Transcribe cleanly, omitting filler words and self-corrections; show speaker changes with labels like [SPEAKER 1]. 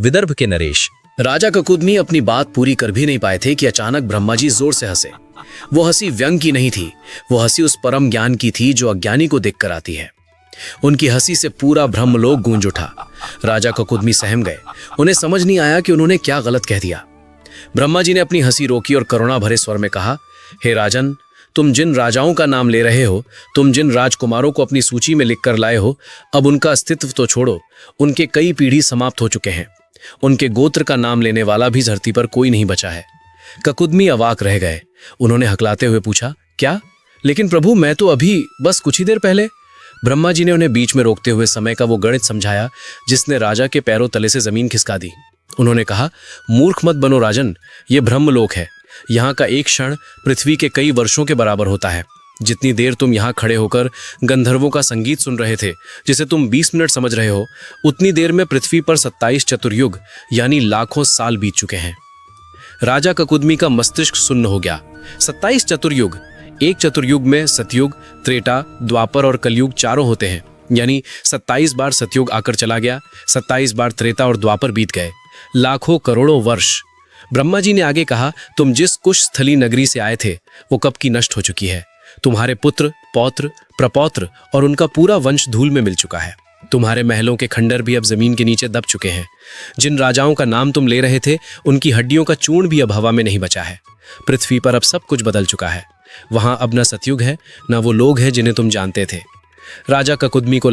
[SPEAKER 1] विदर्भ के नरेश।
[SPEAKER 2] राजा ककुदमी अपनी बात पूरी कर भी नहीं पाए थे कि अचानक ब्रह्मा जी जोर से हंसे। वो हंसी व्यंग की नहीं थी, वो हंसी उस परम ज्ञान की थी जो अज्ञानी को देखकर आती है। उनकी हंसी से पूरा ब्रह्मलोक गूंज उठा। राजा ककुदमी सहम गए। उन्हें समझ नहीं आया कि उन्होंने क्या गलत कह दिया। ब्रह्मा जी ने अपनी हंसी रोकी और करुणा भरे स्वर में कहा, हे राजन, तुम जिन राजाओं का नाम ले रहे हो, तुम जिन राजकुमारों को अपनी सूची में लिख कर लाए हो, अब उनका अस्तित्व तो छोड़ो, उनके कई पीढ़ी समाप्त हो चुके हैं। उनके गोत्र का नाम लेने वाला भी धरती पर कोई नहीं बचा है। ककुदमी अवाक रह गए। उन्होंने हकलाते हुए पूछा, क्या? लेकिन प्रभु, मैं तो अभी बस कुछ ही देर पहले। ब्रह्मा जी ने उन्हें बीच में रोकते हुए समय का वो गणित समझाया जिसने राजा के पैरों तले से जमीन खिसका दी। उन्होंने कहा, मूर्ख मत बनो राजन, ये ब्रह्मलोक है। यहाँ का एक क्षण पृथ्वी के कई वर्षों के बराबर होता है। जितनी देर तुम यहाँ खड़े होकर गंधर्वों का संगीत सुन रहे थे, जिसे तुम 20 मिनट समझ रहे हो, उतनी देर में पृथ्वी पर 27 चतुर्युग यानी लाखों साल बीत चुके हैं। राजा ककुदमी का मस्तिष्क सुन्न हो गया। 27 चतुर्युग, एक चतुर्युग में सतयुग, त्रेता, द्वापर और कलयुग चारों होते हैं। यानी 27 बार सतयुग आकर चला गया, 27 बार त्रेता और द्वापर बीत गए, लाखों करोड़ों वर्ष। ब्रह्मा जी ने आगे कहा, तुम जिस कुश स्थली नगरी से आए थे वो कब की नष्ट हो चुकी है। तुम्हारे पुत्र, पौत्र, प्रपौत्र और उनका पूरा वंश धूल में मिल चुका है। तुम्हारे महलों के खंडर भी अब जमीन के नीचे दब चुके हैं। जिन राजाओं का नाम तुम ले रहे थे, उनकी हड्डियों का चूर्ण भी अब हवा में नहीं बचा है। पृथ्वी पर अब सब कुछ बदल चुका है। वहां अब न सतयुग है, न वो लोग हैं जिन्हें तुम जानते थे। राजा ककुदमी को